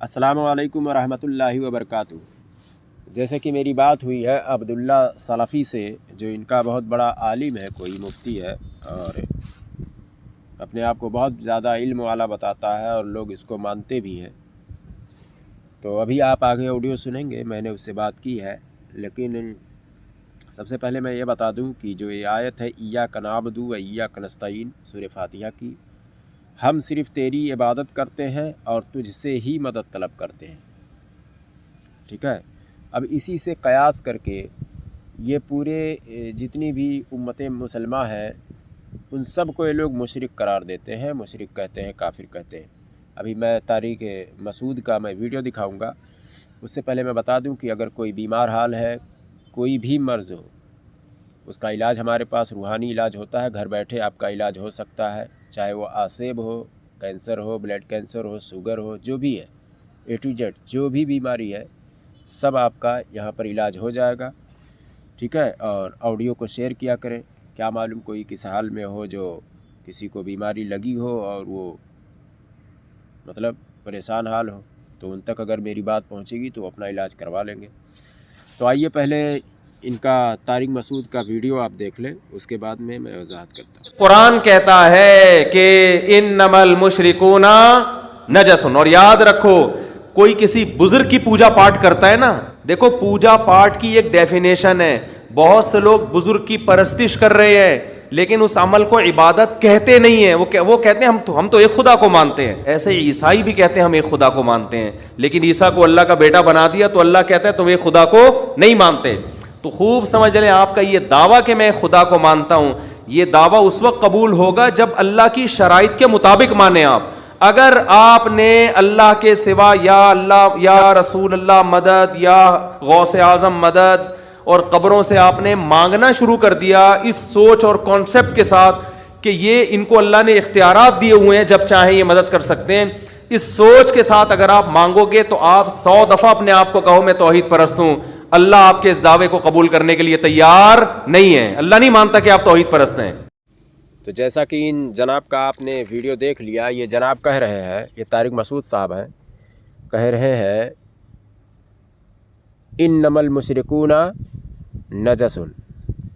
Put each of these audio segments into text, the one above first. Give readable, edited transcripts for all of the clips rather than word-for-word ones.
السلام علیکم ورحمۃ اللہ وبرکاتہ۔ جیسے کہ میری بات ہوئی ہے عبداللہ سلفی سے، جو ان کا بہت بڑا عالم ہے، کوئی مفتی ہے اور اپنے آپ کو بہت زیادہ علم والا بتاتا ہے اور لوگ اس کو مانتے بھی ہیں۔ تو ابھی آپ آگے آڈیو سنیں گے، میں نے اس سے بات کی ہے، لیکن سب سے پہلے میں یہ بتا دوں کہ جو یہ آیت ہے ایاک نعبد و ایاک نستعین سورہ فاتحہ کی، ہم صرف تیری عبادت کرتے ہیں اور تجھ سے ہی مدد طلب کرتے ہیں، ٹھیک ہے۔ اب اسی سے قیاس کر کے یہ پورے جتنی بھی امت مسلمہ ہیں ان سب کو یہ لوگ مشرک قرار دیتے ہیں، مشرک کہتے ہیں، کافر کہتے ہیں۔ ابھی میں طارق مسعود کا میں ویڈیو دکھاؤں گا، اس سے پہلے میں بتا دوں کہ اگر کوئی بیمار حال ہے، کوئی بھی مرض ہو، اس کا علاج ہمارے پاس روحانی علاج ہوتا ہے، گھر بیٹھے آپ کا علاج ہو سکتا ہے، چاہے وہ آسیب ہو، کینسر ہو، بلڈ کینسر ہو، شوگر ہو، جو بھی ہے، اے ٹو زیڈ جو بھی بیماری ہے سب آپ کا یہاں پر علاج ہو جائے گا، ٹھیک ہے۔ اور آڈیو کو شیئر کیا کریں، کیا معلوم کوئی کس حال میں ہو، جو کسی کو بیماری لگی ہو اور وہ مطلب پریشان حال ہو، تو ان تک اگر میری بات پہنچے گی تو اپنا علاج کروا لیں گے۔ تو آئیے پہلے ان کا طارق مسعود کا ویڈیو آپ دیکھ لیں، اس کے بعد میں وضاحت کرتا ہوں۔ قرآن کہتا ہے کہ انما المشرکون نجس، اور یاد رکھو کوئی کسی بزرگ کی پوجا پاٹ کرتا ہے نا، دیکھو پوجا پاٹ کی ایک ڈیفینیشن ہے، بہت سے لوگ بزرگ کی پرستش کر رہے ہیں لیکن اس عمل کو عبادت کہتے نہیں ہیں، وہ کہتے ہیں ہم تو ایک خدا کو مانتے ہیں۔ ایسے عیسائی بھی کہتے ہیں ہم ایک خدا کو مانتے ہیں، لیکن عیسیٰ کو اللہ کا بیٹا بنا دیا تو اللہ کہتا ہے تم ایک خدا کو نہیں مانتے۔ تو خوب سمجھ لیں، آپ کا یہ دعویٰ کہ میں خدا کو مانتا ہوں، یہ دعویٰ اس وقت قبول ہوگا جب اللہ کی شرائط کے مطابق مانیں آپ۔ اگر آپ نے اللہ کے سوا یا اللہ یا رسول اللہ مدد یا غوث اعظم مدد اور قبروں سے آپ نے مانگنا شروع کر دیا اس سوچ اور کانسیپٹ کے ساتھ کہ یہ ان کو اللہ نے اختیارات دیے ہوئے ہیں، جب چاہیں یہ مدد کر سکتے ہیں، اس سوچ کے ساتھ اگر آپ مانگو گے تو آپ 100 دفعہ اپنے آپ کو کہو میں توحید پرست ہوں، اللہ آپ کے اس دعوے کو قبول کرنے کے لیے تیار نہیں ہے، اللہ نہیں مانتا کہ آپ توحید پرست ہیں۔ تو جیسا کہ ان جناب کا آپ نے ویڈیو دیکھ لیا، یہ جناب کہہ رہے ہیں، یہ طارق مسعود صاحب ہیں، کہہ رہے ہیں انما المشرکون نجس،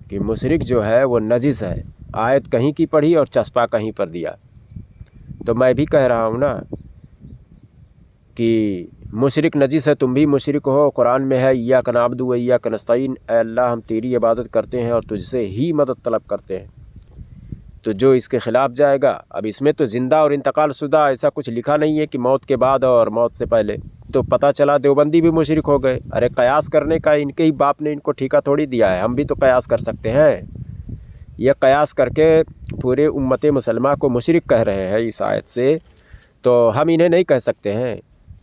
کہ مشرک جو ہے وہ نجس ہے، آیت کہیں کی پڑھی اور چسپا کہیں پر دیا۔ تو میں بھی کہہ رہا ہوں نا کہ مشرک نجس ہے، تم بھی مشرک ہو، قرآن میں ہے ایاک نعبد و ایاک نستعین، اے اللہ ہم تیری عبادت کرتے ہیں اور تجھ سے ہی مدد طلب کرتے ہیں۔ تو جو اس کے خلاف جائے گا، اب اس میں تو زندہ اور انتقال شدہ ایسا کچھ لکھا نہیں ہے کہ موت کے بعد اور موت سے پہلے، تو پتہ چلا دیوبندی بھی مشرک ہو گئے۔ ارے قیاس کرنے کا ان کے ہی باپ نے ان کو ٹھیکہ تھوڑی دیا ہے، ہم بھی تو قیاس کر سکتے ہیں۔ یہ قیاس کر کے پورے امت مسلمہ کو مشرک کہہ رہے ہیں اس آیت سے، تو ہم انہیں نہیں کہہ سکتے ہیں۔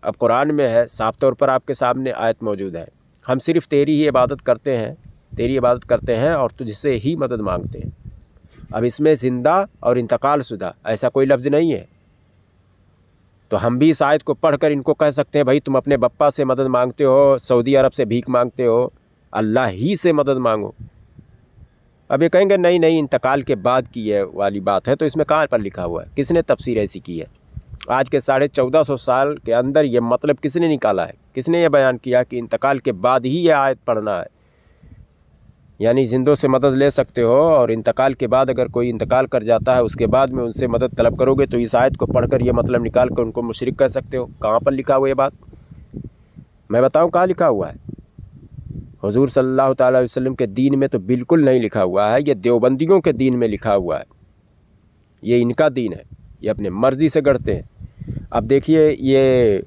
اب قرآن میں ہے، صاف طور پر آپ کے سامنے آیت موجود ہے، ہم صرف تیری ہی عبادت کرتے ہیں، تیری عبادت کرتے ہیں اور تجھ سے ہی مدد مانگتے ہیں۔ اب اس میں زندہ اور انتقال شدہ ایسا کوئی لفظ نہیں ہے، تو ہم بھی اس آیت کو پڑھ کر ان کو کہہ سکتے ہیں بھائی تم اپنے بپا سے مدد مانگتے ہو، سعودی عرب سے بھیک مانگتے ہو، اللہ ہی سے مدد مانگو۔ اب یہ کہیں گے نہیں انتقال کے بعد کی یہ والی بات ہے، تو اس میں کہاں پر لکھا ہوا ہے؟ کس نے تفسیر ایسی کی ہے؟ آج کے 1450 سال کے اندر یہ مطلب کس نے نکالا ہے؟ کس نے یہ بیان کیا کہ انتقال کے بعد ہی یہ آیت پڑھنا ہے؟ یعنی زندوں سے مدد لے سکتے ہو اور انتقال کے بعد اگر کوئی انتقال کر جاتا ہے اس کے بعد میں ان سے مدد طلب کرو گے تو اس آیت کو پڑھ کر یہ مطلب نکال کر ان کو مشرک کہہ سکتے ہو؟ کہاں پر لکھا ہوا یہ بات؟ میں بتاؤں کہاں لکھا ہوا ہے؟ حضور صلی اللہ تعالیٰ علیہ وسلم کے دین میں تو بالکل نہیں لکھا ہوا ہے، یہ دیوبندیوں کے دین میں لکھا ہوا ہے، یہ ان کا دین ہے، یہ اپنے مرضی سے گڑھتے ہیں۔ اب دیکھیے یہ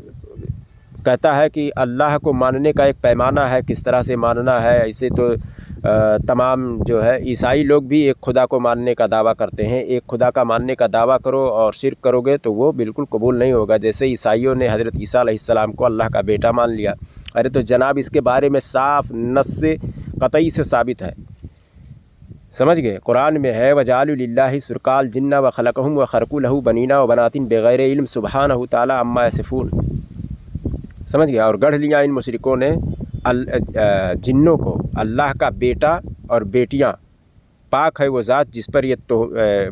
کہتا ہے کہ اللہ کو ماننے کا ایک پیمانہ ہے، کس طرح سے ماننا ہے، ایسے تو تمام جو ہے عیسائی لوگ بھی ایک خدا کو ماننے کا دعویٰ کرتے ہیں، ایک خدا کا ماننے کا دعویٰ کرو اور شرک کرو گے تو وہ بالکل قبول نہیں ہوگا، جیسے عیسائیوں نے حضرت عیسیٰ علیہ السلام کو اللہ کا بیٹا مان لیا۔ ارے تو جناب اس کے بارے میں صاف نص سے قطعی سے ثابت ہے، سمجھ گئے؟ قرآن میں ہے وَجَعَلُوا لِلَّهِ شُرَكَاءَ الْجِنَّ وَخَلَقَهُمْ وَخَرَقُوا لَهُ بَنِينَ وَبَنَاتٍ بِغَيْرِ عِلْمٍ سُبْحَانَهُ تَعَالَىٰ عَمَّا يَصِفُونَ، سمجھ گیا؟ اور گڑھ لیا ان مشرکوں نے جنوں کو اللہ کا بیٹا اور بیٹیاں، پاک ہے وہ ذات جس پر یہ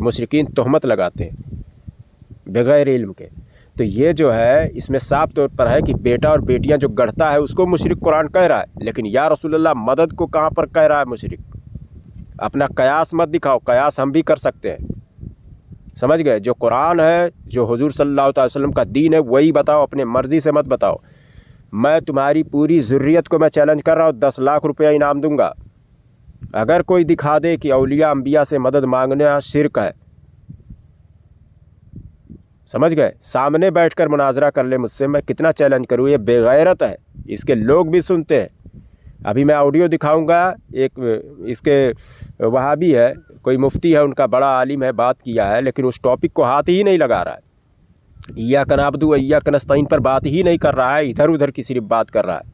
مشرکین تہمت لگاتے ہیں بغیر علم کے۔ تو یہ جو ہے اس میں صاف طور پر ہے کہ بیٹا اور بیٹیاں جو گڑھتا ہے اس کو مشرک قرآن کہہ رہا ہے، لیکن یا رسول اللہ مدد کو کہاں پر کہہ رہا ہے مشرک؟ اپنا قیاس مت دکھاؤ، قیاس ہم بھی کر سکتے ہیں، سمجھ گئے؟ جو قرآن ہے، جو حضور صلی اللہ علیہ وسلم کا دین ہے وہی بتاؤ، اپنے مرضی سے مت بتاؤ۔ میں تمہاری پوری ذریت کو میں چیلنج کر رہا ہوں، 10 لاکھ روپیہ انعام دوں گا اگر کوئی دکھا دے کہ اولیاء انبیاء سے مدد مانگنا شرک ہے، سمجھ گئے؟ سامنے بیٹھ کر مناظرہ کر لے مجھ سے، میں کتنا چیلنج کروں، یہ بے غیرت ہے، اس کے لوگ بھی سنتے ہیں۔ ابھی میں آڈیو دکھاؤں گا، ایک اس کے وہابی ہے، کوئی مفتی ہے، ان کا بڑا عالم ہے، بات کیا ہے، لیکن اس ٹاپک کو ہاتھ ہی نہیں لگا رہا ہے، ایاک نعبد و ایاک نستعین پر بات ہی نہیں کر رہا ہے، ادھر ادھر کی صرف بات کر رہا ہے،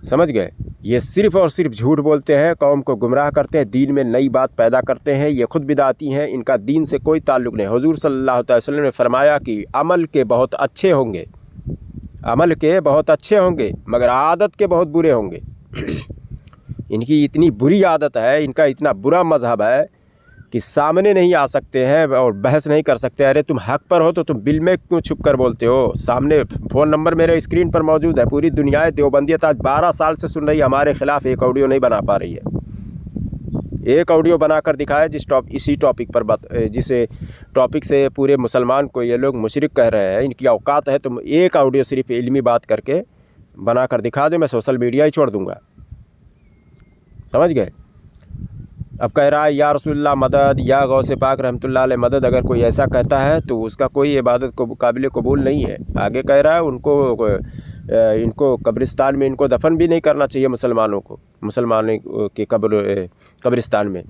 سمجھ گئے؟ یہ صرف اور صرف جھوٹ بولتے ہیں، قوم کو گمراہ کرتے ہیں، دین میں نئی بات پیدا کرتے ہیں، یہ خود بدعتی ہیں، ان کا دین سے کوئی تعلق نہیں۔ حضور صلی اللہ علیہ وسلم نے فرمایا کہ عمل کے بہت اچھے ہوں گے، عمل کے بہت اچھے ہوں گے مگر عادت کے بہت برے ہوں گے۔ ان کی اتنی بری عادت ہے، ان کا اتنا برا مذہب ہے کہ سامنے نہیں آ سکتے ہیں اور بحث نہیں کر سکتے۔ ارے تم حق پر ہو تو تم بل میں کیوں چھپ کر بولتے ہو؟ سامنے فون نمبر میرے اسکرین پر موجود ہے، پوری دنیا دیوبندیت آج 12 سال سے سن رہی ہے، ہمارے خلاف ایک آڈیو نہیں بنا پا رہی ہے۔ ایک آڈیو بنا کر دکھایا اسی ٹاپک پر جس ٹاپک سے پورے مسلمان کو یہ لوگ مشرک کہہ رہے ہیں، ان کی اوقات ہے، تم ایک آڈیو صرف علمی بات کر کے بنا کر دکھا دے، میں سوشل میڈیا ہی چھوڑ دوں گا، سمجھ گئے؟ اب کہہ رہا ہے یا رسول اللہ مدد، یا غوث پاک رحمۃ اللہ علیہ مدد، اگر کوئی ایسا کہتا ہے تو اس کا کوئی عبادت کو قابل قبول نہیں ہے۔ آگے کہہ رہا ہے ان کو قبرستان میں ان کو دفن بھی نہیں کرنا چاہیے، مسلمانوں کے قبرستان میں۔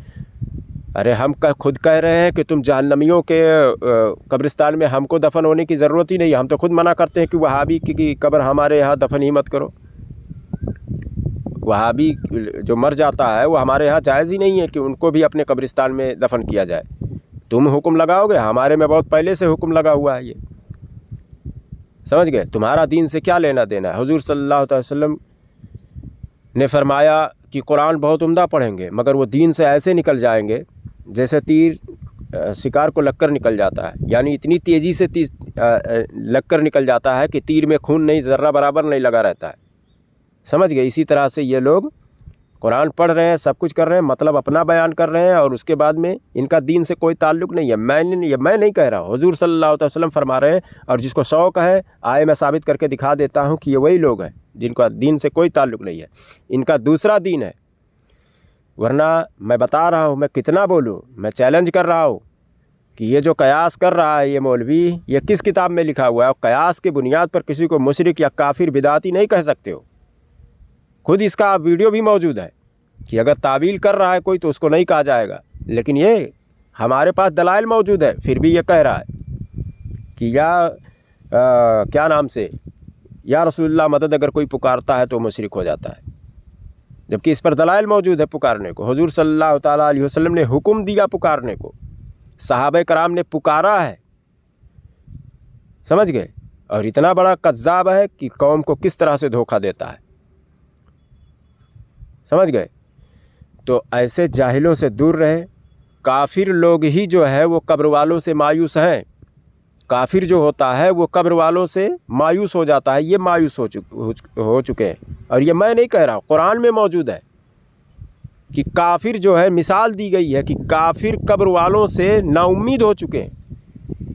ارے ہم خود کہہ رہے ہیں کہ تم جہنمیوں کے قبرستان میں ہم کو دفن ہونے کی ضرورت ہی نہیں ہے، ہم تو خود منع کرتے ہیں کہ وہابی کی قبر ہمارے یہاں دفن ہی مت کرو۔ وہابی جو مر جاتا ہے وہ ہمارے یہاں جائز ہی نہیں ہے کہ ان کو بھی اپنے قبرستان میں دفن کیا جائے۔ تم حکم لگاؤ گے، ہمارے میں بہت پہلے سے حکم لگا ہوا ہے، یہ سمجھ گئے؟ تمہارا دین سے کیا لینا دینا ہے؟ حضور صلی اللہ علیہ وسلم نے فرمایا کہ قرآن بہت عمدہ پڑھیں گے مگر وہ دین سے ایسے نکل جائیں گے جیسے تیر شکار کو لگ کر نکل جاتا ہے، یعنی اتنی تیزی سے لگ کر نکل جاتا ہے کہ تیر میں خون نہیں، ذرہ برابر نہیں لگا رہتا ہے، سمجھ گئے؟ اسی طرح سے یہ لوگ قرآن پڑھ رہے ہیں، سب کچھ کر رہے ہیں، مطلب اپنا بیان کر رہے ہیں، اور اس کے بعد میں ان کا دین سے کوئی تعلق نہیں ہے۔ میں نہیں کہہ رہا، حضور صلی اللہ علیہ وسلم فرما رہے ہیں، اور جس کو شوق ہے آئے میں ثابت کر کے دکھا دیتا ہوں کہ یہ وہی لوگ ہیں جن کا دین سے کوئی تعلق نہیں ہے، ان کا دوسرا دین ہے۔ ورنہ میں بتا رہا ہوں، میں کتنا بولوں، میں چیلنج کر رہا ہوں کہ یہ جو قیاس کر رہا ہے یہ مولوی، یہ کس کتاب میں لکھا ہوا ہے؟ اور قیاس کی بنیاد پر کسی کو مشرک یا کافر بدعتی نہیں کہہ سکتے ہو، خود اس کا ویڈیو بھی موجود ہے کہ اگر تعویل کر رہا ہے کوئی تو اس کو نہیں کہا جائے گا، لیکن یہ ہمارے پاس دلائل موجود ہے، پھر بھی یہ کہہ رہا ہے کہ کیا نام سے یا رسول اللہ مدد اگر کوئی پکارتا ہے تو مشرک ہو جاتا ہے، جبکہ اس پر دلائل موجود ہے پکارنے کو۔ حضور صلی اللہ تعالیٰ علیہ وسلم نے حکم دیا پکارنے کو، صحابہ کرام نے پکارا ہے، سمجھ گئے؟ اور اتنا بڑا کذاب ہے کہ قوم کو کس طرح سے دھوکہ دیتا ہے، سمجھ گئے؟ تو ایسے جاہلوں سے دور رہے۔ کافر لوگ ہی جو ہے وہ قبر والوں سے مایوس ہیں، کافر جو ہوتا ہے وہ قبر والوں سے مایوس ہو جاتا ہے، یہ مایوس ہو چکے ہیں، اور یہ میں نہیں کہہ رہا، قرآن میں موجود ہے کہ کافر جو ہے، مثال دی گئی ہے کہ کافر قبر والوں سے نا امید ہو چکے ہیں۔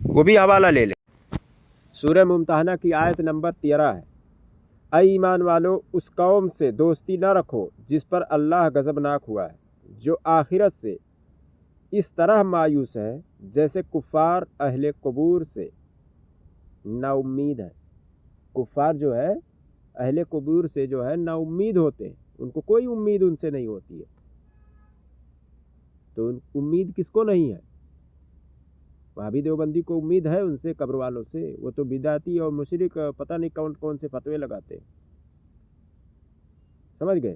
وہ بھی حوالہ لے لیں، سورہ ممتحنہ کی آیت نمبر 13 ہے، اے ایمان والو اس قوم سے دوستی نہ رکھو جس پر اللہ غضبناک ہوا ہے، جو آخرت سے اس طرح مایوس ہے جیسے کفار اہل قبور سے نا امید ہے۔ کفار جو ہے اہل قبور سے جو ہے نا امید ہوتے ہیں، ان کو کوئی امید ان سے نہیں ہوتی ہے۔ تو امید کس کو نہیں ہے؟ وہابی دیوبندی کو امید ہے ان سے، قبر والوں سے، وہ تو بدعتی اور مشرک پتہ نہیں کون کون سے فتوے لگاتے ہیں، سمجھ گئے؟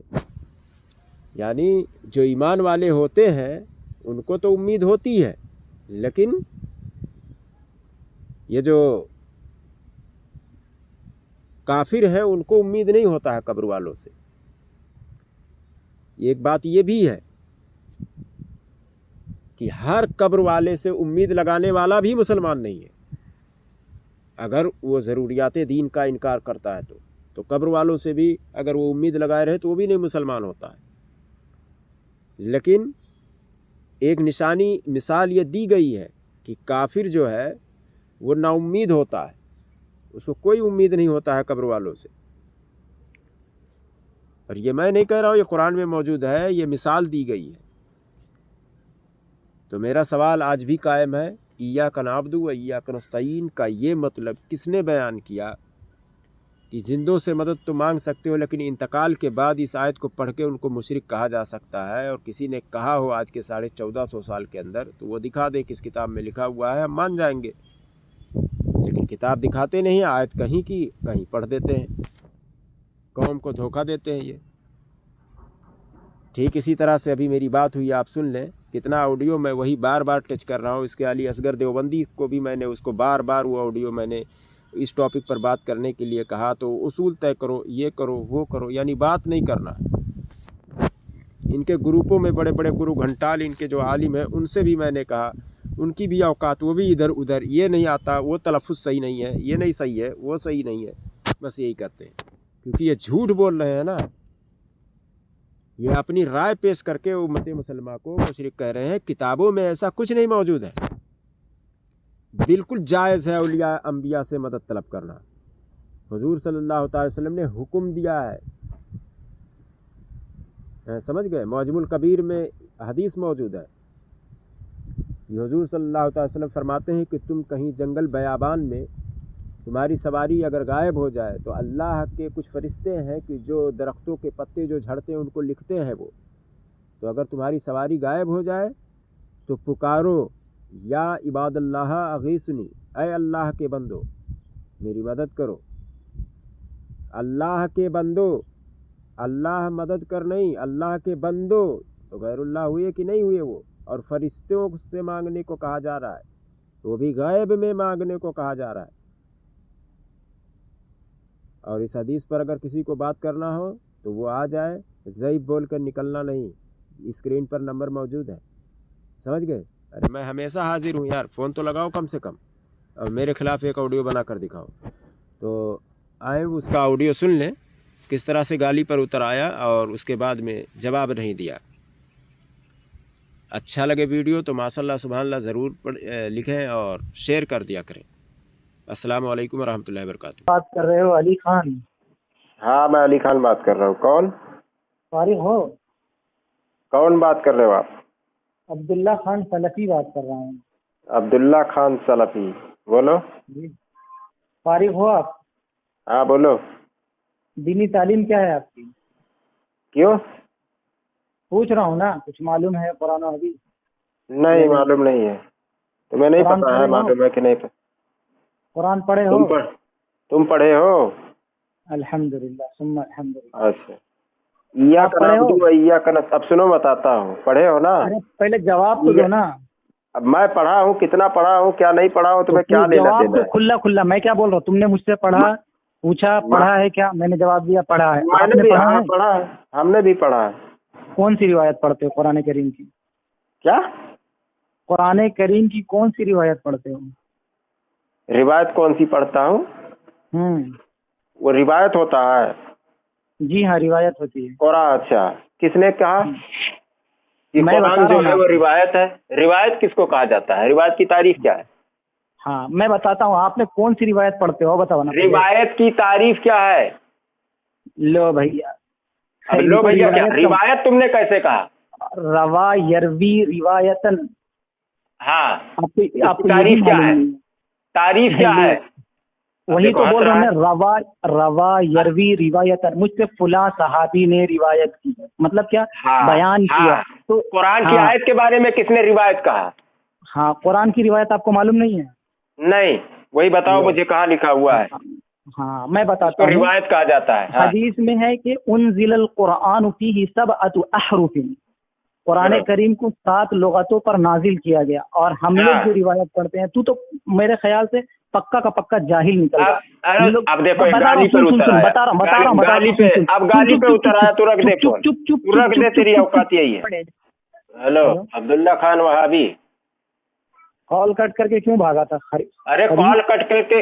یعنی جو ایمان والے ہوتے ہیں ان کو تو امید ہوتی ہے، لیکن یہ جو کافر ہیں ان کو امید نہیں ہوتا ہے قبر والوں سے۔ ایک بات یہ بھی ہے کہ ہر قبر والے سے امید لگانے والا بھی مسلمان نہیں ہے، اگر وہ ضروریات دین کا انکار کرتا ہے تو قبر والوں سے بھی اگر وہ امید لگائے رہے تو وہ بھی نہیں مسلمان ہوتا ہے۔ لیکن ایک مثال یہ دی گئی ہے کہ کافر جو ہے وہ نا امید ہوتا ہے، اس کو کوئی امید نہیں ہوتا ہے قبر والوں سے۔ اور یہ میں نہیں کہہ رہا ہوں، یہ قرآن میں موجود ہے، یہ مثال دی گئی ہے۔ تو میرا سوال آج بھی قائم ہے، ایاک نعبد و ایاک نستعین کا یہ مطلب کس نے بیان کیا کہ زندوں سے مدد تو مانگ سکتے ہو، لیکن انتقال کے بعد اس آیت کو پڑھ کے ان کو مشرک کہا جا سکتا ہے؟ اور کسی نے کہا ہو آج کے 1450 سال کے اندر تو وہ دکھا دے کس کتاب میں لکھا ہوا ہے، ہم مان جائیں گے۔ لیکن کتاب دکھاتے نہیں، آیت کہیں کی کہیں پڑھ دیتے ہیں، قوم کو دھوکہ دیتے ہیں یہ۔ ٹھیک اسی طرح سے ابھی میری بات ہوئی، آپ سن لیں، کتنا آڈیو میں وہی بار بار ٹچ کر رہا ہوں۔ اس کے علی اصغر دیوبندی کو بھی میں نے اس کو بار بار وہ آڈیو میں نے اس ٹاپک پر بات کرنے کے لیے کہا، تو اصول طے کرو، یہ کرو وہ کرو، یعنی بات نہیں کرنا۔ ان کے گروپوں میں بڑے بڑے گرو گھنٹال، ان کے جو عالم ہیں، ان سے بھی میں نے کہا، ان کی بھی اوقات، وہ بھی ادھر ادھر، یہ نہیں آتا، وہ تلفظ صحیح نہیں ہے، یہ نہیں صحیح ہے، وہ صحیح نہیں ہے، بس یہی کرتے ہیں، کیونکہ یہ جھوٹ بول رہے ہیں نا۔ یہ اپنی رائے پیش کر کے امت مسلمہ کو مشرک کہہ رہے ہیں۔ کتابوں میں ایسا کچھ نہیں موجود ہے۔ بالکل جائز ہے اولیاء انبیاء سے مدد طلب کرنا، حضور صلی اللہ تعالی وسلم نے حکم دیا ہے، سمجھ گئے؟ معجم الکبیر میں حدیث موجود ہے، یہ حضور صلی اللہ تعالی وسلم فرماتے ہیں کہ تم کہیں جنگل بیابان میں تمہاری سواری اگر غائب ہو جائے تو اللہ کے کچھ فرشتے ہیں کہ جو درختوں کے پتے جو جھڑتے ہیں ان کو لکھتے ہیں وہ، تو اگر تمہاری سواری غائب ہو جائے تو پکارو، یا عباد اللہ اغیثنی، اے اللہ کے بندو میری مدد کرو۔ اللہ کے بندو، اللہ مدد کر نہیں، اللہ کے بندو، تو غیر اللہ ہوئے کہ نہیں ہوئے وہ؟ اور فرشتوں سے مانگنے کو کہا جا رہا ہے، وہ بھی غیب میں مانگنے کو کہا جا رہا ہے۔ اور اس حدیث پر اگر کسی کو بات کرنا ہو تو وہ آ جائے، ضعیف بول کر نکلنا نہیں، اسکرین پر نمبر موجود ہے، سمجھ گئے؟ ارے میں ہمیشہ حاضر ہوں یار، فون تو لگاؤ کم سے کم، اور میرے خلاف ایک آڈیو بنا کر دکھاؤ۔ تو آئیں اس کا آڈیو سن لیں، کس طرح سے گالی پر اتر آیا اور اس کے بعد میں جواب نہیں دیا۔ اچھا لگے ویڈیو تو ماشاء اللہ سبحان اللہ ضرور لکھیں اور شیئر کر دیا کریں۔ السلام علیکم ورحمۃ اللہ وبرکاتہ۔ بات کر رہے ہو علی خان؟ ہاں میں علی خان بات کر رہا ہوں۔ کون؟ فارغ ہو؟ کون بات کر رہے ہو آپ؟ عبداللہ خان سلفی بات کر رہا ہوں۔ عبداللہ خان سلفی، بولو۔ جی فارغ ہو آپ؟ ہاں بولو۔ دینی تعلیم کیا ہے آپ کی؟ کیوں؟ پوچھ رہا ہوں نا، کچھ معلوم ہے قرآن و حدیث؟ نہیں معلوم نہیں ہے، تمہیں نہیں قرآن پتا ہے؟ پڑھے ہو؟ معلوم ہے کہ نہیں؟ قرآن پڑھے ہو؟ تم پڑھے ہو؟ الحمدللہ ثم الحمدللہ۔ اچھا، ایاک پڑھے ہو؟ نعبد و ایاک نستعین، اب سنو بتاتا ہوں، پڑھے ہو نا؟ ارے پہلے جواب تو دو نا۔ اب میں پڑھا ہوں، کتنا پڑھا ہوں، کیا نہیں پڑھا ہوں، تمہیں کیا لینا جواب دینا تو ہے؟ کھلا کھلا، میں کیا بول رہا ہوں؟ تم نے مجھ سے پڑھا پوچھا، پڑھا ہے کیا؟ میں نے جواب دیا پڑھا ہے۔ میں آپ نے نے بھی پڑھا ہاں ہے؟ پڑھا ہے، ہم نے بھی پڑھا ہے۔ کون سی روایت پڑھتے ہو قرآن کریم کی؟ کیا قرآن کریم کی کون سی روایت پڑھتے ہو؟ روایت کون سی پڑھتا ہوں؟ وہ روایت ہوتا ہے؟ جی ہاں روایت ہوتی ہے۔ قرآن؟ اچھا، کس نے کہا کہ میں بتا قرآن رہا جو ہوں ہے نا۔ وہ روایت ہے؟ روایت کس کو کہا جاتا ہے؟ روایت کی تعریف کیا ہے؟ ہاں میں بتاتا ہوں، آپ نے کون سی روایت پڑھتے ہو بتاؤ نا۔ روایت کی تعریف کیا ہے؟ لو بھیا، اب لو بھیا کیا روایت تم نے کیسے کہا؟ روا یروی روایتن، ہاں، آپ کو تعریف کیا ہے؟ تعریف کیا ہے؟ وہی تو بول رہا ہوں، روا یروی روایتن، مجھ سے فلاں صحابی نے روایت کی، مطلب کیا بیان کیا۔ تو قرآن کی آیت کے بارے میں کس نے روایت کہا؟ ہاں قرآن کی روایت آپ کو معلوم نہیں ہے؟ نہیں، وہی بتاؤ مجھے کہاں لکھا ہوا ہے؟ ہاں میں بتاتا ہوں، روایت کہا جاتا ہے۔ حدیث میں ہے کہ انزل القرآن فیہ سبعۃ احرف، قرآن کریم کو 7 لغتوں پر نازل کیا گیا، اور ہم لوگ جو روایت پڑھتے ہیں، تو میرے خیال سے پکا کا پکا جاہل نکل گیا۔ اب دیکھو گالی پہ اتر آیا، بتا رہا ہوں اب گالی پہ اتر آیا تو رکھ دے فون، تو رکھ دے، تیری اوقات یہی ہے۔ ہیلو عبداللہ خان وہابی، کال کٹ کر کے کیوں بھاگا تھا؟ ارے کال کٹ کر کے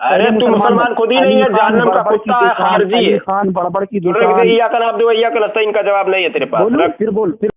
ارے تو مسلمان خود ہی نہیں ہے، جہنم کا کتا ہے، خارجی ہے. خان بڑبڑ کی رکھ دے، ایاک نعبد و ایاک نستعین کا جواب نہیں ہے تیرے پاس. بول پھر